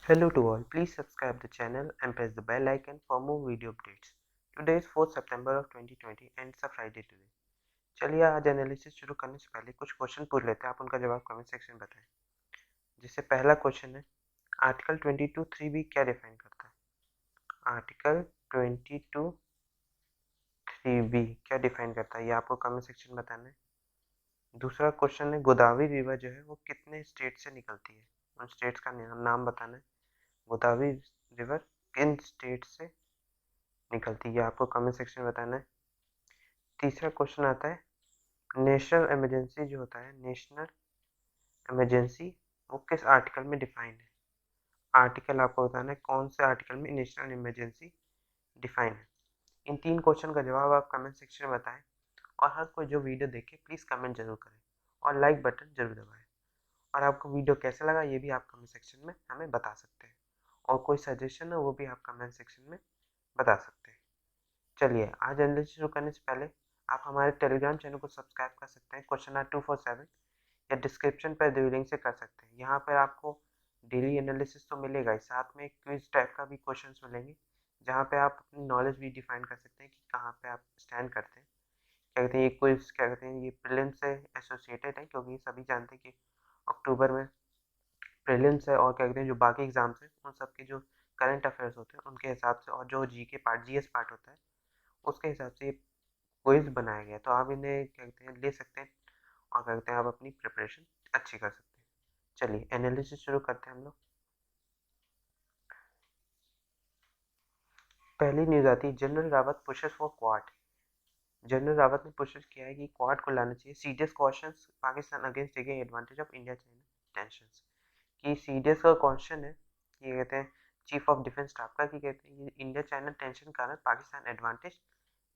Hello to all, please subscribe the channel and press the bell icon for more video updates. Today is 4th September of 2020 and it's a Friday today. चलिए आज analysis शुरू करने से पहले कुछ question पूछ लेते हैं, आप उनका जवाब कमेंट सेक्शन में बताएं। जैसे पहला क्वेश्चन है, आर्टिकल 22 3B क्या डिफाइन करता है? आर्टिकल 22 3B क्या डिफाइन करता है, ये आपको कमेंट सेक्शन में बताना है। दूसरा क्वेश्चन है, गोदावरी रिवर जो है वो कितने स्टेट से निकलती है? उन स्टेट्स का नाम बताना है। गोदावरी रिवर किन स्टेट से निकलती है, आपको कमेंट सेक्शन में बताना है। तीसरा क्वेश्चन आता है, नेशनल इमरजेंसी जो होता है, नेशनल इमरजेंसी वो किस आर्टिकल में डिफाइन है? आर्टिकल आपको बताना है कौन से आर्टिकल में नेशनल इमरजेंसी डिफाइन है। इन तीन क्वेश्चन का जवाब आप कमेंट सेक्शन में बताएं और हर कोई जो वीडियो देखे प्लीज़ कमेंट जरूर करें और लाइक बटन जरूर दबाएं। और आपको वीडियो कैसा लगा ये भी आप कमेंट सेक्शन में हमें बता सकते हैं और कोई सजेशन है वो भी आप कमेंट सेक्शन में बता सकते हैं। चलिए आज एनालिसिस शुरू करने से पहले आप हमारे टेलीग्राम चैनल को सब्सक्राइब कर सकते हैं, क्वेश्चन 247 या डिस्क्रिप्शन पर दिए लिंक से कर सकते हैं। यहाँ पर आपको डेली एनालिसिस तो मिलेगा ही, साथ में एक क्विज टाइप का भी क्वेश्चंस मिलेंगे जहाँ पे आप अपनी नॉलेज भी डिफाइन कर सकते हैं कि कहाँ पे आप स्टैंड करते हैं। क्या कहते हैं, ये क्विज क्या कहते हैं, ये प्रीलिम्स से एसोसिएटेड है क्योंकि सभी जानते हैं कि अक्टूबर में प्रीलिम्स है और क्या कहते हैं जो बाकी एग्जाम्स हैं उन सब के जो करंट अफेयर्स होते हैं उनके हिसाब से और जो जी के पार्ट जीएस पार्ट होता है उसके हिसाब से ये क्विज बनाया गया है। तो आप इन्हें क्या कहते हैं ले सकते हैं और क्या कहते हैं आप अपनी प्रिपरेशन अच्छी कर सकते हैं। चलिए एनालिसिस शुरू करते हैं हम लोग। पहली न्यूज़ आती है, general Rawat pushes for quad. General Rawat ने पुशेस किया है कि क्वाड को लाना चाहिए। CDS questions Pakistan against taking advantage of India China tensions. कि सीडीएस का क्वेश्चन है, ये कहते हैं चीफ ऑफ डिफेंस स्टाफ का, कि कहते हैं इंडिया चाइना टेंशन के कारण पाकिस्तान एडवांटेज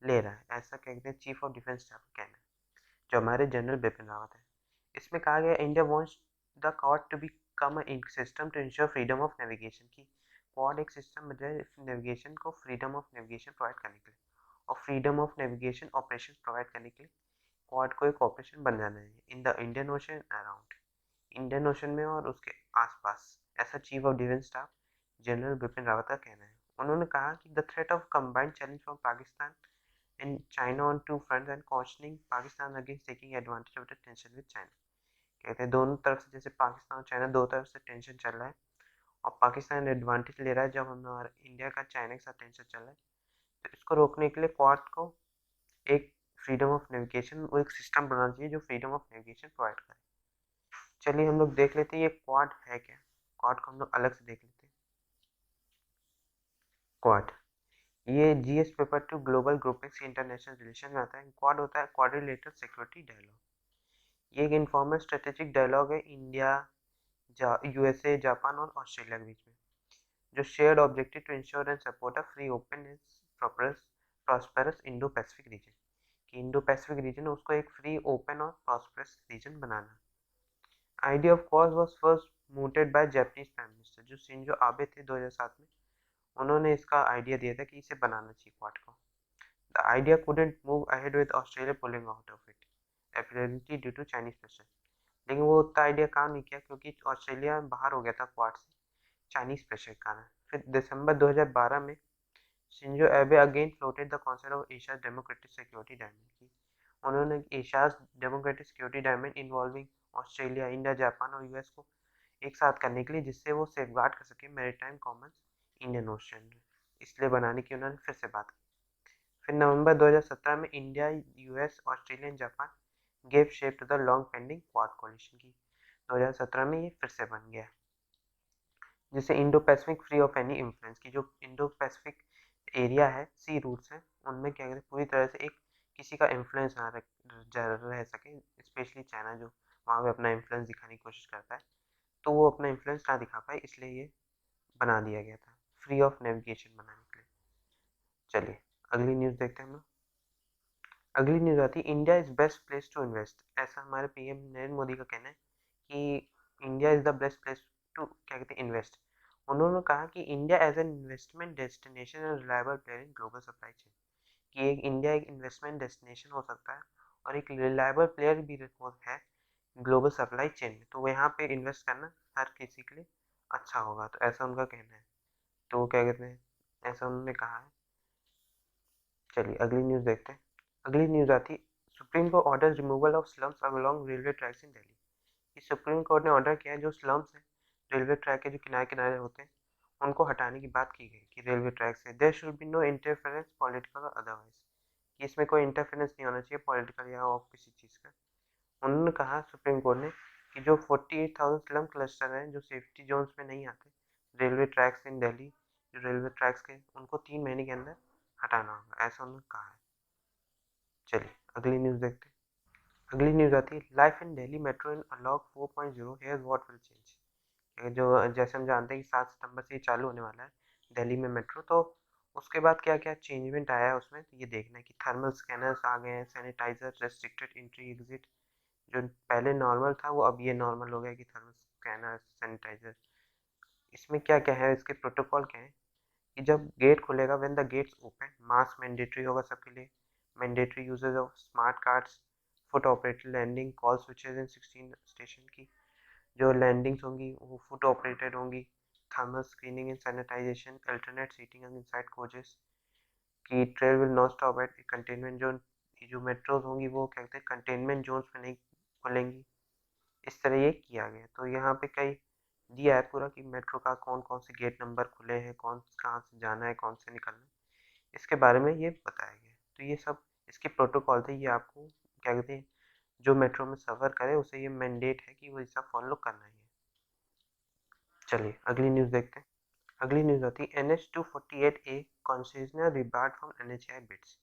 ले रहा है, ऐसा कहते हैं चीफ ऑफ डिफेंस स्टाफ का कहना है, जो हमारे जनरल बिपिन रावत है। इसमें कहा गया India wants the Quad to become a system to ensure freedom of navigation. की क्वाड एक सिस्टम बन जाए नेविगेशन को फ्रीडम ऑफ नेविगेशन प्रोवाइड करने के लिए और freedom of navigation operation provide करने के लिए क्वाड को एक ऑपरेशन बन जाना है in the Indian Ocean around, Indian Ocean में और उसके आसपास, ऐसा chief of defence staff general Bipin Rawat का कहना है। उन्होंने कहा कि the threat of combined challenge from Pakistan and China on two fronts and questioning Pakistan against taking advantage of the tension with China. कहते हैं दोनों तरफ से, जैसे पाकिस्तान और चाइना दो तरफ से टेंशन चल रहा है और पाकिस्तान एडवांटेज ले रहा है जब हमारा इंडिया का चाइना के साथ टेंशन चल रहा है। तो इसको रोकने के लिए क्वाड को एक फ्रीडम ऑफ नेविगेशन, वो एक सिस्टम बनाना चाहिए जो फ्रीडम ऑफ नेविगेशन प्रोवाइड करे। चलिए हम लोग देख लेते हैं ये क्वाड है क्या। क्वाड को हम लोग अलग से देख लेते हैं। क्वाड ये GS paper two global groupings international relation में आता है। क्वाड होता है क्वाड्रिलेटरल सिक्योरिटी डायलॉग। ये एक इन्फॉर्मल स्ट्रेटेजिक डायलॉग है इंडिया, यूएसए, जापान और ऑस्ट्रेलिया के बीच में, जो shared objective to ensure and support a free open and prosperous Indo Pacific region. कि इंडो पैसिफिक रीजन है उसको एक फ्री ओपन और प्रॉस्पेरस रीजन बनाना। Idea of Quad was first mooted by Japanese prime minister, जो Shinzo Abe थे 2007 में, उन्होंने इसका आइडिया दिया था कि इसे बनाना चाहिए क्वाड को। The idea couldn't move ahead with Australia pulling out of it apparently due to Chinese pressure. लेकिन वो उतना आइडिया काम नहीं किया क्योंकि ऑस्ट्रेलिया बाहर हो गया था क्वाड से चाइनीज प्रेशर के कारण। फिर दिसंबर 2012 में शिंजो एबे again floated the concept of Asia democratic security diamond की, उन्होंने Asia democratic security diamond involving Australia, India, Japan और यूएस को एक साथ करने के लिए, जिससे वो सेफगार्ड कर सके मैरीटाइम कॉमन्स इंडियन ओशन में, इसलिए बनाने की उन्होंने फिर से बात की। फिर नवंबर 2017 में India, US, Australia and Japan gave shape to the long pending Quad coalition की। 2017 में ये फिर से बन गया, जिसे Indo Pacific free of any influence की, जो इंडो पैसिफिक एरिया है, सी रूट्स हैं, उनमें क्या कहते हैं पूरी तरह से एक किसी का इन्फ्लुएंस ना रह सके, स्पेशली चाइना जो वहाँ पे अपना इन्फ्लुएंस दिखाने की कोशिश करता है, तो वो अपना इन्फ्लुएंस ना दिखा पाए, इसलिए ये बना दिया गया था फ्री ऑफ नेविगेशन बनाने के लिए। चलिए अगली न्यूज़ देखते हैं हम लोग। अगली न्यूज़ आती है, India is best place to invest. ऐसा हमारे पीएम नरेंद्र मोदी का कहना है कि India is the best place to क्या कहते हैं इन्वेस्ट। उन्होंने कहा कि India as an investment destination and reliable player in global supply chain. कि एक इंडिया एक इन्वेस्टमेंट डेस्टिनेशन हो सकता है और एक रिलायबल प्लेयर भी है ग्लोबल सप्लाई चेन में, तो वो यहाँ पे इन्वेस्ट करना हर किसी के लिए अच्छा होगा, तो ऐसा उनका कहना है। तो वो क्या कहते हैं, ऐसा उन्होंने कहा है। चलिए अगली न्यूज़ देखते हैं। अगली न्यूज़ आती है, supreme court order removal of slums along railway tracks इन दिल्ली। कि सुप्रीम कोर्ट ने ऑर्डर किया है जो स्लम्स हैं, रेलवे ट्रैक के जो किनारे किनारे होते हैं, उनको हटाने की बात की गई कि रेलवे ट्रैक से there should be no interference political और अदरवाइज, कि इसमें कोई इंटरफेरेंस नहीं होना चाहिए पॉलिटिकल या और किसी चीज़ का। उन्होंने कहा सुप्रीम कोर्ट ने कि जो 48,000 स्लम क्लस्टर हैं जो सेफ्टी जोन्स में नहीं आते रेलवे ट्रैक्स इन दिल्ली, जो रेलवे ट्रैक्स के, उनको 3 महीने के अंदर हटाना होगा, ऐसा उन्होंने कहा है। चलिए अगली न्यूज़ देखते हैं। अगली न्यूज़ आती है, life in Delhi metro in unlock 4.0 hairs what will change. जो जैसे हम जानते हैं कि 7 सितंबर से ये चालू होने वाला है दिल्ली में मेट्रो, तो उसके बाद क्या क्या चेंजमेंट आया है उसमें, तो ये देखना है कि थर्मल स्कैनर्स आ गए हैं, सैनिटाइजर, रेस्ट्रिक्टेड एंट्री एग्जिट। जो पहले नॉर्मल था वो अब ये नॉर्मल हो गया कि थर्मल स्कैनर, सैनिटाइजर। इसमें क्या क्या है, इसके प्रोटोकॉल क्या है कि जब गेट खुलेगा, when the gates open, mask mandatory होगा सबके लिए, mandatory usages of smart cards, foot operated landing, call switches in 16 station की जो लैंडिंग्स होंगी वो फुट ऑपरेटेड होंगी, thermal screening and sanitization, alternate seating inside coaches, कि train will not stop at containment zone. जो मेट्रोज होंगी वो क्या कहते हैं कंटेनमेंट जोन्स में नहीं खुलेंगी। इस तरह ये किया गया, तो यहाँ पे कई दिया है पूरा कि मेट्रो का कौन कौन से गेट नंबर खुले हैं, कौन कहाँ से जाना है, कौन से निकलना है, इसके बारे में ये बताया गया। तो ये सब इसके प्रोटोकॉल थे, ये आपको क्या कहते हैं जो मेट्रो में सफ़र करे उसे ये मैंडेट है कि वो ये सब फॉलो करना ही है। चलिए अगली न्यूज़ देखते हैं। अगली न्यूज़ आती है, NH-248A concessionaire रिबार्ड from NHAI beads.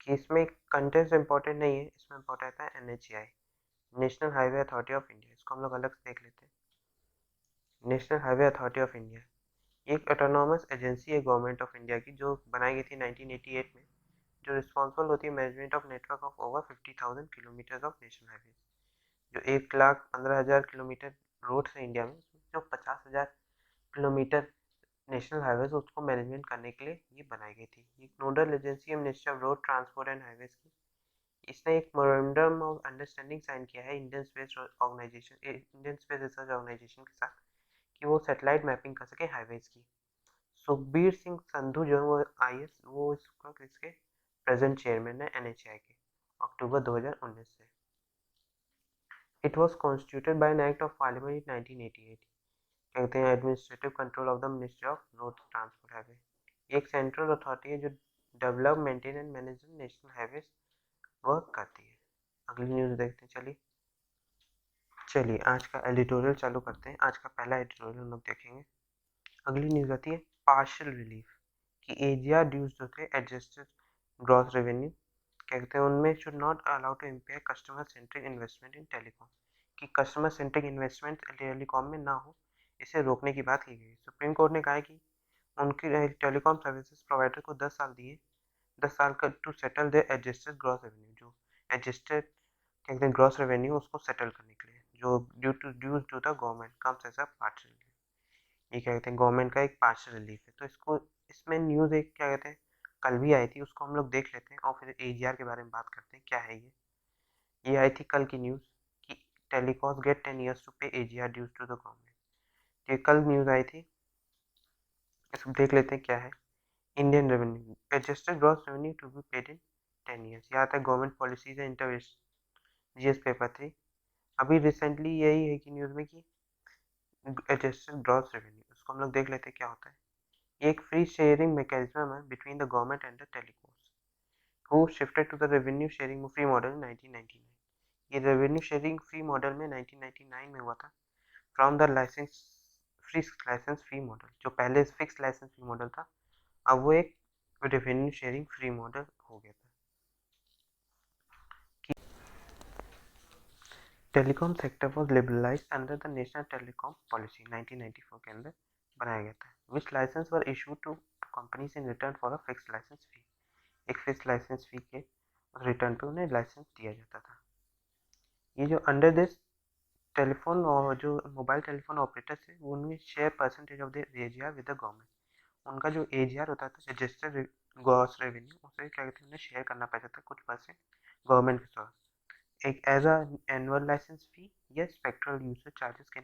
कि इसमें कंटेंट्स इंपॉर्टेंट नहीं है, इसमें इंपॉर्टेंट है NHAI, national highway authority of India. इसको हम लोग अलग से देख लेते हैं। National highway authority of India एक ऑटोनॉमस एजेंसी है गवर्नमेंट ऑफ इंडिया की, जो बनाई गई थी 1988 में, जो रिस्पॉन्सिबल होती है management of network of over 50,000 kilometre of national highway. जो 1,15,000 किलोमीटर रोड है इंडिया में, जो 50,000 किलोमीटर नेशनल हाईवेज उसको मैनेजमेंट करने के लिए ये बनाई गई थी। ये नोडल एजेंसी है ministry of road transport and highways की। इसने एक मेमोरेंडम ऑफ अंडरस्टैंडिंग साइन किया है Indian space organisation, Indian space research organisation के साथ, कि वो सैटेलाइट मैपिंग कर सके हाईवेज की। सुखबीर सिंह संधू जो है वो IS, वो इसके प्रेजेंट चेयरमैन है NHAI के, अक्टूबर 2019 से। It was constituted by an act of parliament in 1988। कहते हैं administrative control of the ministry of road transport highway. एक सेंट्रल अथॉरिटी है जो develop, maintain and manage national highways work करती है। अगली न्यूज़ देखते हैं। चलिए आज का एडिटोरियल चालू करते हैं। आज का पहला एडिटोरियल हम लोग देखेंगे। अगली न्यूज़ आती है, पार्शियल रिलीफ, कि AGR ड्यूज जो थे एडजस्टेड ग्रॉस रेवेन्यू, कहते हैं उनमें should not allow to impair customer centric investment in telecom, कि कस्टमर सेंट्रिक इन्वेस्टमेंट टेलीकॉम में ना हो, इसे रोकने की बात की गई। सुप्रीम कोर्ट ने कहा है कि उनकी टेलीकॉम सर्विसेज प्रोवाइडर को 10 साल दिए, 10 साल का to settle the adjusted gross revenue, जो एडजस्टेड कहते हैं ग्रॉस रेवेन्यू उसको सेटल करने के लिए, जो dues to the government comes as a partial relief. ये क्या कहते हैं गवर्नमेंट का एक पार्शियल रिलीफ है। तो इसको इसमें न्यूज़ एक क्या कहते हैं कल भी आई थी, उसको हम लोग देख लेते हैं और फिर AGR के बारे में बात करते हैं क्या है ये आई थी कल की न्यूज़ कि telcos get 10 years to pay AGR dues to the government. ये कल न्यूज़ आई थी, इसको देख लेते हैं क्या है। Indian revenue adjusted gross revenue to be paid in 10 years, यहाँ तक गवर्नमेंट पॉलिसीज है इंटरवेस्ट GS पेपर 3। अभी रिसेंटली यही है कि न्यूज़ में कि एडजस्टेड ग्रॉस रेवेन्यू, उसको हम लोग देख लेते हैं क्या होता है। ये एक फ्री शेयरिंग मैकेनिज्म है between the government and the telecoms, who shifted to the revenue sharing free model in 1999। ये रेवेन्यू शेयरिंग फ्री मॉडल में 1999 में हुआ था from the licence free model. जो पहले फिक्स लाइसेंस फ्री मॉडल था, अब वो एक रेवेन्यू शेयरिंग फ्री मॉडल हो गया था। Telecom sector was liberalise under the national telecom policy 1994 के अंदर बनाया गया था, which licence were issued to companies in return for a fix licence fee. एक फिक्स लाइसेंस फी के रिटर्न पे उन्हें लाइसेंस दिया जाता था। ये जो अंडर दिस टेलीफोन और जो मोबाइल टेलीफोन ऑपरेटर्स है वो उनमें share percentage of the AGR with the government. उनका जो AGR होता था रजिस्टर्ड ग्रॉस रेवेन्यू, उसे क्या कहते हैं उन्हें शेयर करना पड़ता था कुछ परसेंट गवर्नमेंट के साथ, एक एज अ एनुअल लाइसेंस फी या स्पेक्ट्रल यूसेज चार्जेस के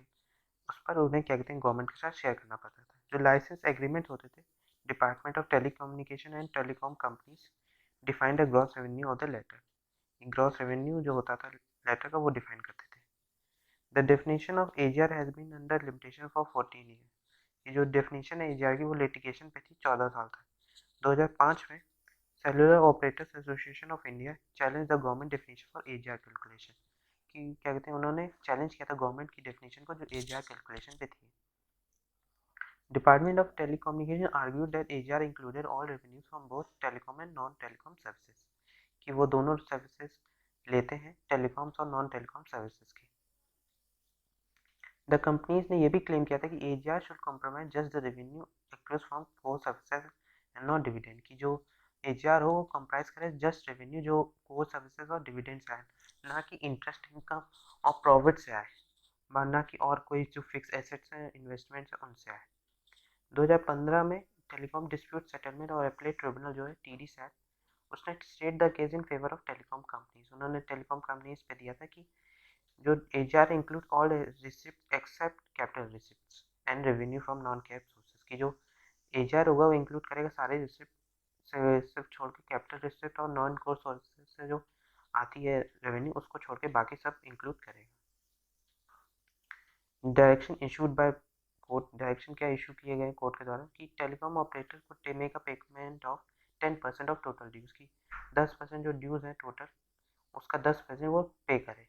उस पर उन्हें क्या कहते हैं गवर्नमेंट के साथ शेयर करना पड़ता था। जो लाइसेंस एग्रीमेंट होते थे, department of telecommunication and telecom companies defined the gross revenue of the latter. Gross revenue जो होता था लेटर का वो डिफाइन करते थे। The definition of AGR has been under limitation for 14 year. ये जो डेफिनेशन है एजीआर की वो लिटिगेशन पे थी 14 साल तक। 2005 में cellular operators association of India challenge the government definition for AGR calculation. कि क्या कहते हैं उन्होंने चैलेंज किया था गवर्नमेंट की डेफिनेशन को जो एजीआर कैलकुलेशन पे थी। Department of Telecommunication argued that AGR included all revenues from both telecom and non-telecom services, कि वो दोनों सर्विसेज लेते हैं टेलीकॉम्स और नॉन टेलीकॉम सर्विसेज की। द कंपनीज ने ये भी क्लेम किया था कि AGR should compromise just the revenue accrues from core services and not dividend, कि जो AGR हो वो कंप्राइज करे जस्ट रेवेन्यू जो कोर सर्विसेज और डिविडेंड से आए, ना कि इंटरेस्ट इनकम और प्रॉफिट से आए, ना कि और कोई जो फिक्स एसेट्स हैं इन्वेस्टमेंट्स हैं उनसे आए। 2015 में टेलीकॉम डिस्प्यूट सेटलमेंट और एपलेट ट्रिब्यूनल जो है टीडी सैट, उसने state the case in favour of telecom companies. उन्होंने टेलीकॉम कंपनीज पे दिया था कि जो AGR include all receipt except capital receipts and revenue from non cap sources, की जो एजीआर होगा वो इंक्लूड करेगा सारे रिसिप्ट से सिर्फ छोड़ के कैपिटल रिसिप्ट और नॉन कोर सोर्सेज से जो आती है रेवेन्यू उसको छोड़ के बाकी सब इंक्लूड करेगा। Direction issued by court, direction क्या इशू किए गए कोर्ट के द्वारा कि टेलीकॉम ऑपरेटर को make a payment of 10% of total dues, की 10% जो ड्यूज है टोटल उसका 10% वो पे करे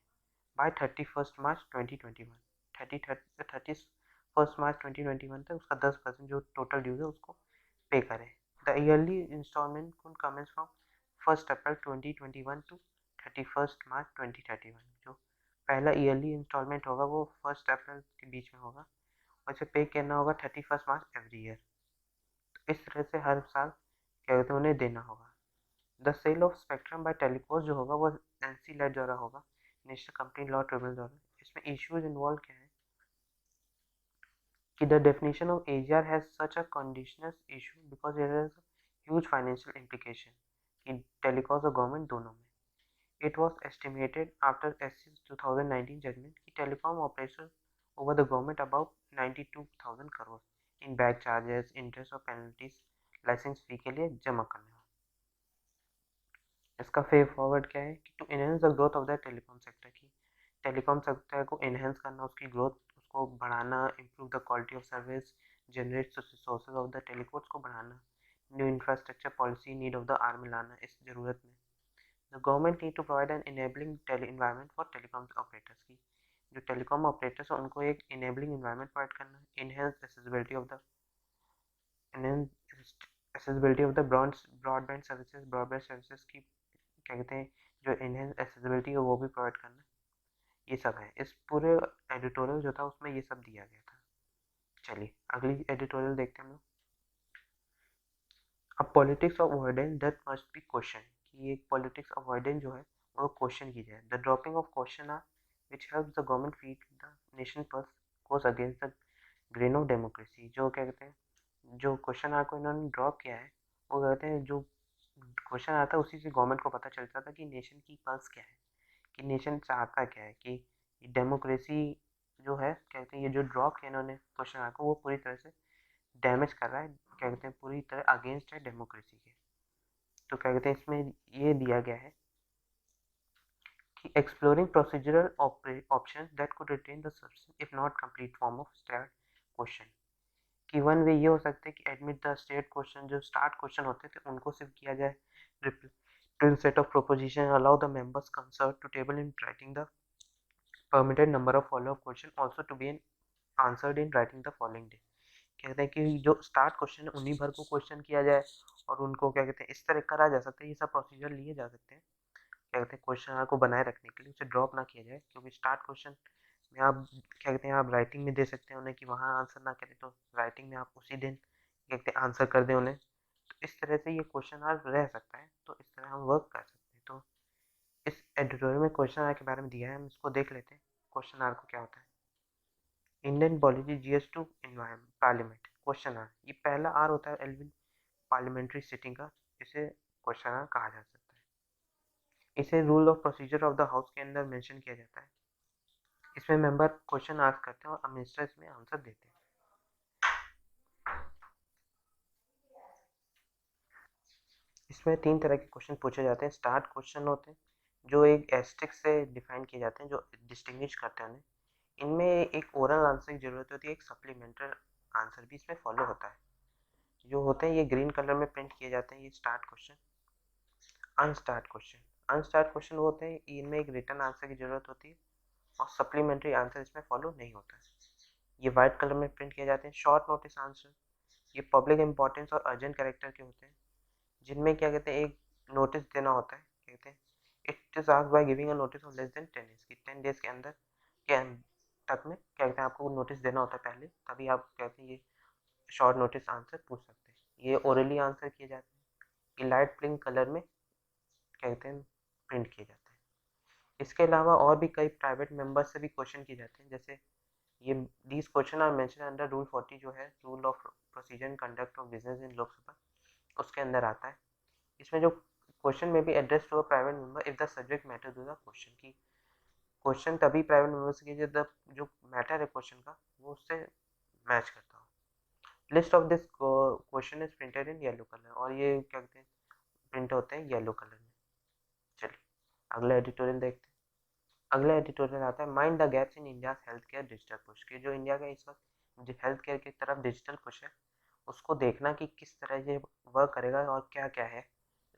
बाय 31 मार्च 2021। 31 मार्च 2021 तक उसका 10% जो टोटल ड्यूज है उसको पे करे। The yearly instalment could commence from 1 April 2021 to 31 March 2031। जो पहला ईयरली इंस्टॉलमेंट होगा वो 1 अप्रैल के बीच में होगा और इसे पे करना होगा 31 मार्च एवरी ईयर। तो इस तरह से हर साल क्या कहते हैं उन्हें देना होगा। The sale of spectrum by telecom जो होगा वो एनसी लेड द्वारा होगा, नेशनल कंपनी लॉ ट्रिब्यूनल द्वारा। इसमें इश्यूज इन्वॉल्व क्या है कि the definition of AGR has such a conditional issue because it has huge financial implication कि टेलीकॉम और गवर्नमेंट दोनों में। It was estimated after SC's 2019 judgment कि telecom operators over the government about 92,000 crore in back charges, interest और penalties licence फी के लिए जमा करने हो। इसका फे फॉरवर्ड क्या है कि to enhance the growth of the telecom sector, की टेलीकॉम सेक्टर को एनहेंस करना, उसकी ग्रोथ उसको बढ़ाना, improve the quality of service, generate sources of the telecoms को बढ़ाना, new infrastructure policy need of the hour में लाना इस जरूरत में। The government need to provide an enabling environment for telecom operators, की जो टेलीकॉम ऑपरेटर्स हैं उनको एक enabling environment प्रोवाइड करना, enhance accessibility of the enhance accessibility of the broadband services, broadband services की क्या कहते हैं जो enhance accessibility है वो भी प्रोवाइड करना। ये सब है इस पूरे एडिटोरियल जो था उसमें ये सब दिया गया था। चलिए अगली एडिटोरियल देखते हैं हम लोग। अब politics of avoidance that must be question, कि एक पॉलिटिक्स अवॉइडेंस जो है वो क्वेश्चन की जाए। The dropping of question are which help the government feed the nation pulse goes against the grain of democracy. जो क्या कहते हैं जो क्वेश्चन आर को इन्होंने ड्रॉप किया है वो कहते हैं जो क्वेश्चन आता है उसी से गवर्नमेंट को पता चलता था कि नेशन की पल्स क्या है, कि नेशन चाहता क्या है, कि डेमोक्रेसी जो है कहते हैं ये जो ड्रॉप किया इन्होंने क्वेश्चन आर को वो पूरी तरह से डैमेज कर रहा है, क्या कहते हैं पूरी तरह अगेंस्ट है डेमोक्रेसी के। तो क्या कहते हैं इसमें ये दिया गया है कि exploring procedural options that could retain the substance if not complete form of starred question, कि वन वे ये हो सकता है कि एडमिट द स्टेट क्वेश्चन जो स्टार्ट क्वेश्चन होते थे उनको सिर्फ किया जाए represent set of proposition, allow the members concern to table in writing the permitted number of follow-up question also to be answered in writing the following day। कहते हैं कि जो स्टार्ट क्वेश्चन है उन्हीं भर को क्वेश्चन किया जाए और उनको क्या कहते हैं इस तरह करा जा सकता है, ये सब प्रोसीजर लिए जा सकते हैं क्या कहते हैं क्वेश्चन को बनाए रखने के लिए, उसे ड्रॉप ना किया जाए। क्योंकि स्टार्ट क्वेश्चन में आप क्या कहते हैं आप राइटिंग में दे सकते हैं उन्हें कि वहाँ आंसर ना करें तो राइटिंग में आप उसी दिन क्या कहते हैं आंसर कर दें उन्हें। तो इस तरह से ये क्वेश्चन आर रह सकता है, तो इस तरह हम वर्क कर सकते हैं। तो इस एडिटोरियल में क्वेश्चन आर के बारे में दिया है, हम इसको देख लेते हैं क्वेश्चन आर को क्या होता है। Indian polity GS2 environment parliament question are, ये पहला आर होता है एलविन पार्लियामेंट्री सिटिंग का, इसे क्वेश्चन आर कहा जा सकता है। इसे rule of procedure of the house के अंदर मेंशन किया जाता है। इसमें मेंबर क्वेश्चन आस्क करते हैं और मिनिस्टर इसमें आंसर देते हैं। इसमें 3 तरह के क्वेश्चन पूछे जाते हैं। स्टार्ट क्वेश्चन होते हैं जो एक एस्टेरिस्क से डिफाइन किए जाते हैं, जो डिस्टिंग्विश करते हैं उन्हें। इनमें एक ओरल आंसर की जरूरत होती है, एक सप्लीमेंट्री आंसर भी इसमें फॉलो होता है। जो होते हैं ये ग्रीन कलर में प्रिंट किए जाते हैं। ये स्टार्ट क्वेश्चन। अनस्टार्ट क्वेश्चन वो होते हैं, इनमें एक रिटर्न आंसर की जरूरत होती है और सप्लीमेंट्री आंसर इसमें फॉलो नहीं होता है। ये व्हाइट कलर में प्रिंट किए जाते हैं। शॉर्ट नोटिस आंसर, ये पब्लिक इंपॉर्टेंस और अर्जेंट कैरेक्टर के होते हैं, जिनमें क्या कहते हैं एक नोटिस देना होता है। कहते हैं it is asked by giving a notice of less than 10 days, कि 10 डेज के अंदर के तक में क्या कहते हैं आपको नोटिस देना होता है पहले, तभी आप कहते हैं ये शॉर्ट नोटिस आंसर पूछ सकते हैं। ये ओरली आंसर किए जाते हैं। ये लाइट पिंक कलर में कहते हैं प्रिंट किए जाते हैं। इसके अलावा और भी कई प्राइवेट मेंबर से भी क्वेश्चन किए जाते हैं। जैसे ये these question are mention under rule 40 जो है, rule of procedure and conduct of business in Lok Sabha, उसके अंदर आता है। इसमें जो क्वेश्चन में भी address to a private member if the subject matter to the question, की क्वेश्चन तभी प्राइवेट मेंबर से कीजिए जब जो मैटर है क्वेश्चन का वो उससे मैच करता हो। List of this question is printed in yellow colour, और ये क्या कहते हैं प्रिंट होते हैं येलो कलर में। चलिए अगला एडिटोरियल देखते हैं। अगला एडिटोरियल आता है mind the gaps in India health care digital push, के जो इंडिया का इस वक्त हेल्थ केयर की तरफ डिजिटल पुश है उसको देखना कि किस तरह ये वर्क करेगा और क्या क्या है,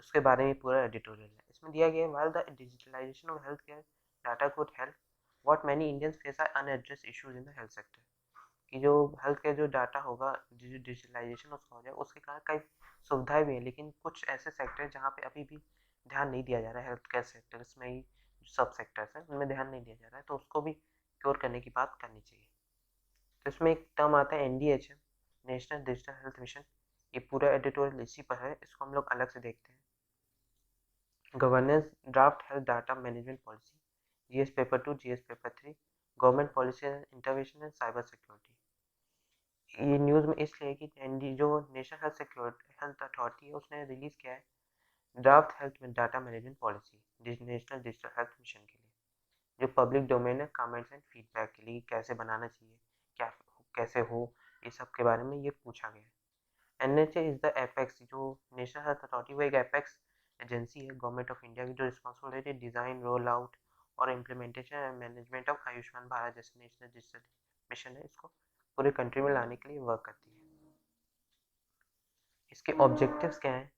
उसके बारे में पूरा एडिटोरियल है। इसमें दिया गया है while the digitalisation of health care data could help what many Indians face are unaddressed issues in the health sector, कि जो हेल्थ केयर जो डाटा होगा डिजिटलाइजेशन उसका हो जाए उसके कारण कई सुविधाएं भी हैं, लेकिन कुछ ऐसे सेक्टर हैं जहाँ पे अभी भी ध्यान नहीं दिया जा रहा है। हेल्थ केयर सेक्टर्स में ही सब सेक्टर्स हैं उनमें ध्यान नहीं दिया जा रहा है, तो उसको भी क्योर करने की बात करनी चाहिए। तो इसमें एक टर्म आता है NDHM, national digital health mission. ये पूरा एडिटोरियल इसी पर है, इसको हम लोग अलग से देखते हैं। Governance draft health data management policy, GS paper 2, GS paper 3, government policy intervention and cyber security. ये न्यूज़ में इसलिए कि एनडी जो national health security health authority है उसने रिलीज किया है draft health data management policy national digital health mission के लिए, जो पब्लिक डोमेन है कमेंट्स एंड फीडबैक के लिए कैसे बनाना चाहिए, क्या कैसे हो, ये सब के बारे में ये पूछा गया है। NHA इज द एपेक्स, जो नेशनल हेल्थ अथॉरिटी वो एक एपेक्स एजेंसी है गवर्नमेंट ऑफ इंडिया की, जो रिस्पॉन्सिबल है डिज़ाइन रोल आउट और implementation and management of Ayushman Bharat जैसे नेशनल डिजिटल मिशन है, इसको पूरे कंट्री में लाने के लिए वर्क करती है। इसके ऑब्जेक्टिव्स क्या हैं?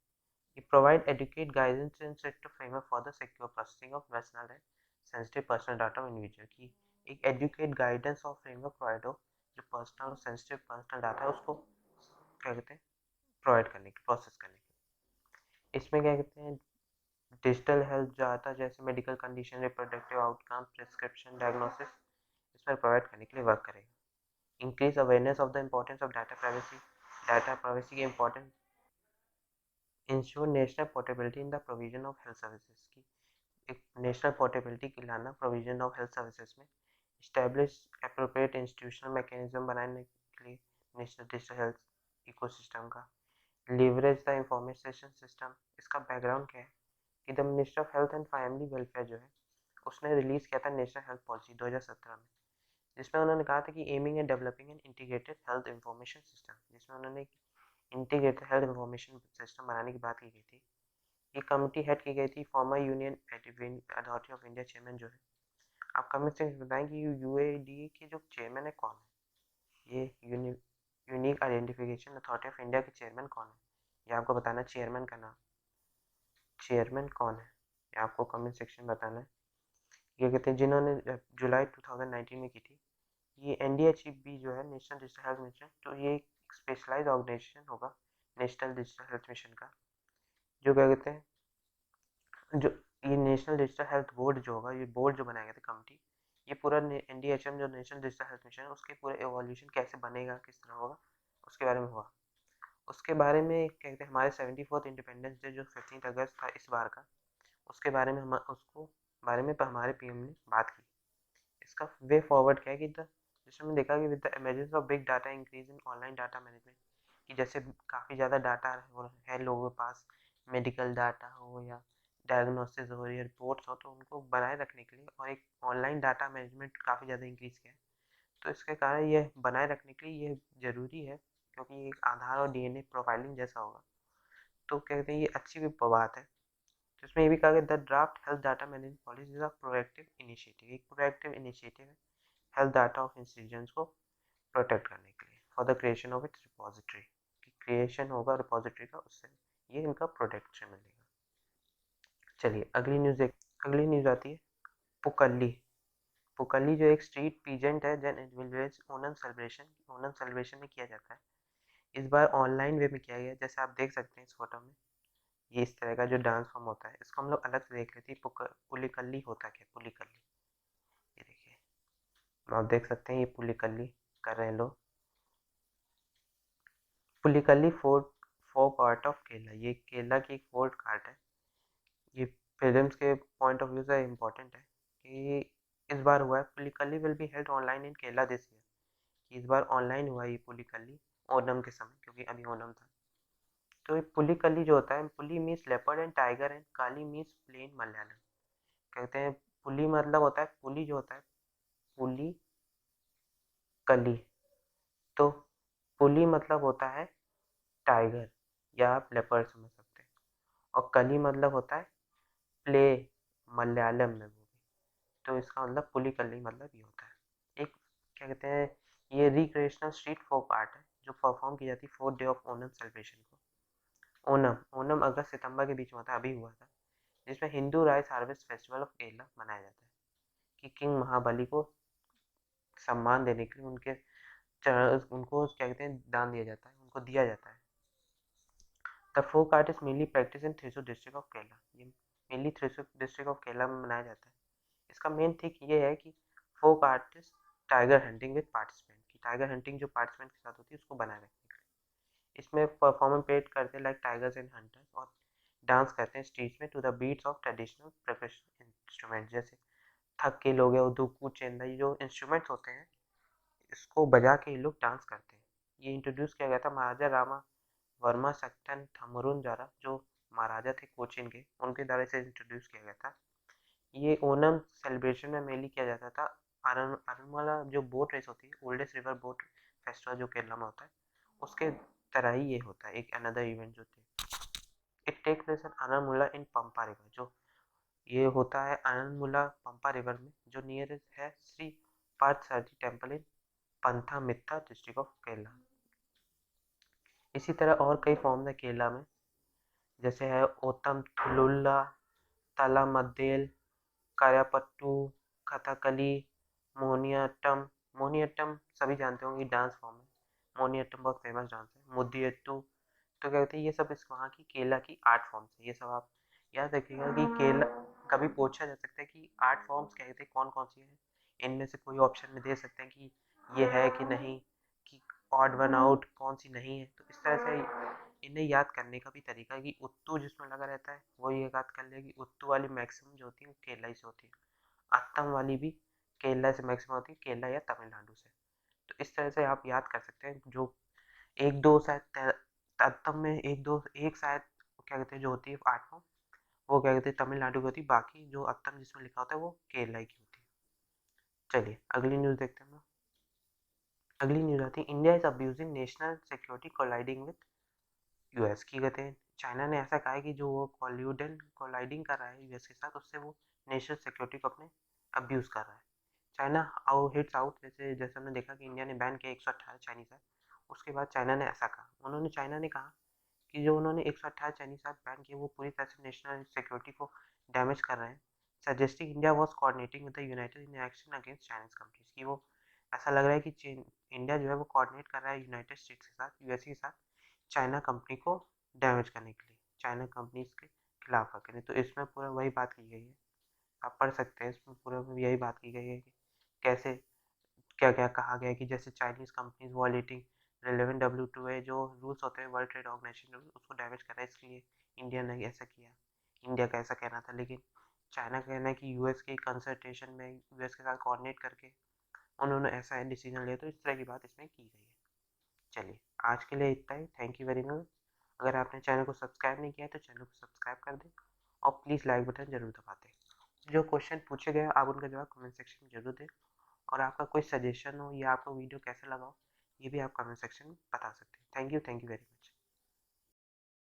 ये provide adequate guidance and set framework for the secure processing of personal and sensitive personal data of individual, की एक एडुकेट गाइडेंस और फ्रेमवर्क प्रोवाइड हो जो पर्सनल और सेंसिटिव पर्सनल डाटा है उसको क्या कहते हैं प्रोवाइड करने की, प्रोसेस करने की। इसमें क्या कहते हैं डिजिटल हेल्थ जो आता है जैसे medical condition, reproductive outcome, prescription, diagnosis, इस पर प्रोवाइड करने के लिए वर्क करेगा। Increase awareness of the importance of data privacy के importance, ensure national portability in the provision of health services, की एक नेशनल पोर्टेबिलिटी की लाना प्रोविजन ऑफ हेल्थ सर्विसेज में, इस्टेब्लिश एप्रोप्रिएट इंस्टीट्यूशनल मैकेनिज्म बनाने के लिए नेशनल डिजिटल हेल्थ इकोसिस्टम का, लीवरेज द इंफॉर्मेशन सिस्टम। इसका बैकग्राउंड क्या है कि the minister of health and family welfare जो है उसने रिलीज किया था नेशनल हेल्थ पॉलिसी 2017 में, जिसमें उन्होंने कहा था कि aiming and developing an integrated health information system, जिसमें उन्होंने इंटीग्रेटेड हेल्थ इंफॉर्मेशन सिस्टम बनाने की बात की गई थी। ये कमेटी हेड की गई थी former union authority of India chairman जो है। आप कमेंट सेक्शन में बताएं कि UADA के जो चेयरमैन है कौन है, ये unique identification authority of India के चेयरमैन कौन है, ये आपको बताना। चेयरमैन का नाम, चेयरमैन कौन है ये आपको कमेंट सेक्शन में बताना है। ये कहते हैं जिन्होंने जुलाई 2019 में की थी। ये NDHB जो है नेशनल डिजिटल हेल्थ मिशन, तो ये एक स्पेशलाइज ऑर्गेनाइजेशन होगा नेशनल डिजिटल हेल्थ मिशन का, जो क्या कहते हैं जो ये नेशनल डिजिटल हेल्थ बोर्ड जो होगा, ये बोर्ड जो बनाया गया था कमेटी, ये पूरा NDHM जो नेशनल डिजिटल हेल्थ मिशन है उसके पूरे एवोल्यूशन कैसे बनेगा किस तरह होगा उसके बारे में हुआ। उसके बारे में कहते हैं हमारे 74th इंडिपेंडेंस डे जो 15 अगस्त था इस बार का, उसके बारे में हम उसको बारे में हमारे PM ने बात की। इसका वे फॉरवर्ड क्या है कि जैसे हमने देखा कि with the emergence of big data increase in online data management, कि जैसे काफ़ी ज़्यादा डाटा है लोगों के पास, मेडिकल डाटा हो या डायग्नोसिस हो या रिपोर्ट्स हो तो उनको बनाए रखने के लिए, और एक ऑनलाइन डाटा मैनेजमेंट काफ़ी ज़्यादा इंक्रीज़ किया है। तो इसके कारण ये बनाए रखने के लिए ये ज़रूरी है, क्योंकि ये एक आधार और डीएनए प्रोफाइलिंग जैसा होगा। तो कहते हैं ये अच्छी भी बात है। तो इसमें ये भी कहा गया the draft health data management policy is a proactive initiative, एक प्रोएक्टिव इनिशिएटिव है हेल्थ डाटा ऑफ इंस्टीट्यूशंस को प्रोटेक्ट करने के लिए for the creation of its repository, कि क्रिएशन होगा रिपोजिटरी का, उससे ये इनका प्रोटेक्शन मिलेगा। चलिए अगली न्यूज़ आती है पुकल्ली। पुकल्ली जो एक स्ट्रीट पीजेंट है जन विलेज ओनम सेलिब्रेशन में किया जाता है। इस बार ऑनलाइन वे में किया गया, जैसे आप देख सकते हैं इस फोटो में। ये इस तरह का जो डांस फॉर्म होता है, इसको हम लोग अलग से देख लेते हैं पुलिकल्ली होता क्या, पुलिकल्ली। ये देखिए आप देख सकते हैं ये पुलिकल्ली कर रहे हैं लोग। पुलिकल्ली फोक आर्ट ऑफ केरला, ये केरला की एक फोक आर्ट है। ये फिल्म्स के पॉइंट ऑफ व्यू से इम्पोर्टेंट है कि इस बार हुआ है Pulikali will be held online in Kerala this year. इस बार ऑनलाइन हुआ है ये पुलिकल्ली ओनम के समय, क्योंकि अभी ओनम था। तो ये पुलिकल्ली जो होता है, puli means leopard and tiger and kali means play in Malayalam. कहते हैं पुली मतलब होता है, पुली जो होता है पुली कली, तो पुली मतलब होता है टाइगर या आप लेपर्ड समझ सकते हैं, और कली मतलब होता है प्ले मलयालम में वो भी। तो इसका मतलब पुली कली मतलब ये होता है। एक क्या कहते हैं, ये रिक्रिएशनल स्ट्रीट फोक आर्ट है जो परफॉर्म की जाती है 4th day of Onam celebration को। ओनम ओनम अगस्त सितंबर के बीच में होता है, अभी हुआ था, जिसमें Hindu rice harvest festival of Kerala मनाया जाता है, कि किंग महाबली को सम्मान देने के लिए उनको क्या कहते हैं दान दिया जाता है, उनको दिया जाता है। The folk art is mainly practice in Thrissur district of Kerala, ये mainly Thrissur district of Kerala में मनाया जाता है। इसका मेन थिंग ये है कि folk artist tiger hunting with participant, की टाइगर हंटिंग जो पार्टिसिपेंट के साथ होती है उसको बनाए रखने के लिए। इसमें परफॉर्मेंस पेड करते हैं लाइक टाइगर्स एंड हंटर्स, और डांस करते हैं स्टेज में to the beats of traditional percussion instrument, जैसे थक के लोग है उदुकू चेंदा, ये जो इंस्ट्रूमेंट्स होते हैं इसको बजा के ये लोग डांस करते हैं। ये इंट्रोड्यूस किया गया था महाराजा रामा वर्मा सक्तन थमरुन द्वारा, जो महाराजा थे कोचिन के, उनके द्वारा इसे इंट्रोड्यूस किया गया था। ये ओनम सेलिब्रेशन में मेनली किया जाता था। आरनमुला जो बोट रेस होती है, ओल्डेस्ट रिवर बोट फेस्टिवल जो केरला में होता है, उसके तरह ही ये होता है, एक अनदर इवेंट जो थे। It take place at Aranmula in Pampa river, जो ये होता है आनंदमुला पंपा रिवर में, जो नियरेस्ट है Shri Parthasarathy temple in Pathanamthitta district of Kerala. इसी तरह और कई फॉर्म है केरला में, जैसे है ओतम थुलुल्ला, तालामद्देल, कारापट्टू, कथकली, मोहिनीअट्टम। मोहिनीअट्टम सभी जानते होंगे डांस फॉर्म है, मोहिनीअट्टम बहुत फेमस डांस है। मुदियट्टू, तो क्या कहते हैं ये सब इस वहाँ की केरला की आर्ट फॉर्म्स है। ये सब आप याद रखिएगा कि केरला कभी पूछा जा सकता है कि आर्ट फॉर्म्स क्या कहते हैं, कौन कौन सी है, इनमें से कोई ऑप्शन में दे सकते हैं कि ये है कि नहीं, कि ऑड वन आउट कौन सी नहीं है। तो इस तरह से इन्हें याद करने का भी तरीका है कि उत्तू जिसमें लगा रहता है वो ये याद कर ले कि उत्तू वाली मैक्सिमम जो होती है वो केरला से होती है, अत्तम वाली भी केरला से मैक्सिमम होती है, केरला या तमिलनाडु से। तो इस तरह से आप याद कर सकते हैं। जो एक दो शायद अत्तम में एक दो एक शायद क्या कहते हैं जो होती है आर्ट फॉर्म, वो क्या कहते हैं तमिलनाडु की होती है, बाकी जो अत्तम जिसमें लिखा होता है वो केरला की होती है। चलिए अगली न्यूज़ देखते हैं। अगली न्यूज़ आती है India is abusing national security colliding with US, की कहते हैं चाइना ने ऐसा कहा है कि जो वो कोलाइडिंग कर रहा है यूएस के साथ, उससे वो नेशनल सिक्योरिटी को अपने अब्यूज़ कर रहा है। चाइना हिट्स आउट, जैसे जैसे हमने देखा कि इंडिया ने बैन किया 118 चाइनीज ऐप, उसके बाद चाइना ने ऐसा कहा, चाइना ने कहा कि जो उन्होंने 118 चाइनीज ऐप बैन किए वो पूरी तरह से नेशनल सिक्योरिटी को डैमेज कर रहे हैं, suggesting India was coordinating with the United in action against Chinese companies, की वो ऐसा लग रहा है कि इंडिया जो है वो कोऑर्डिनेट कर रहा है यूनाइटेड स्टेट्स के साथ, यूएस के साथ, चाइना कंपनी को डैमेज करने के लिए, चाइना कंपनीज के खिलाफ रखने। तो इसमें पूरा वही बात की गई है, आप पढ़ सकते हैं, इसमें पूरा यही बात की गई है कि कैसे क्या क्या कहा गया है कि जैसे चाइनीज कंपनीज वॉलेटिंग रिलेवेंट WTO जो रूल्स होते हैं वर्ल्ड ट्रेड ऑर्गेनाइजेशन रूल, उसको डैमेज कर रहा है, इसलिए इंडिया ने ऐसा किया। इंडिया का ऐसा कहना था, लेकिन चाइना का कहना है कि यूएस के कंसल्टेशन में यूएस के साथ कोऑर्डिनेट करके उन्होंने ऐसा डिसीजन लिया, तो इस तरह की बात इसमें की गई है। चलिए आज के लिए इतना ही, थैंक यू वेरी मच। अगर आपने चैनल को सब्सक्राइब नहीं किया है तो चैनल को सब्सक्राइब कर दें, और प्लीज़ लाइक बटन जरूर दबा दें। जो क्वेश्चन पूछे गए आप उनका जवाब कमेंट सेक्शन में जरूर दें, और आपका कोई सजेशन हो या आपको वीडियो कैसा लगा हो ये भी आप कमेंट सेक्शन में बता सकते हैं। Thank you very much.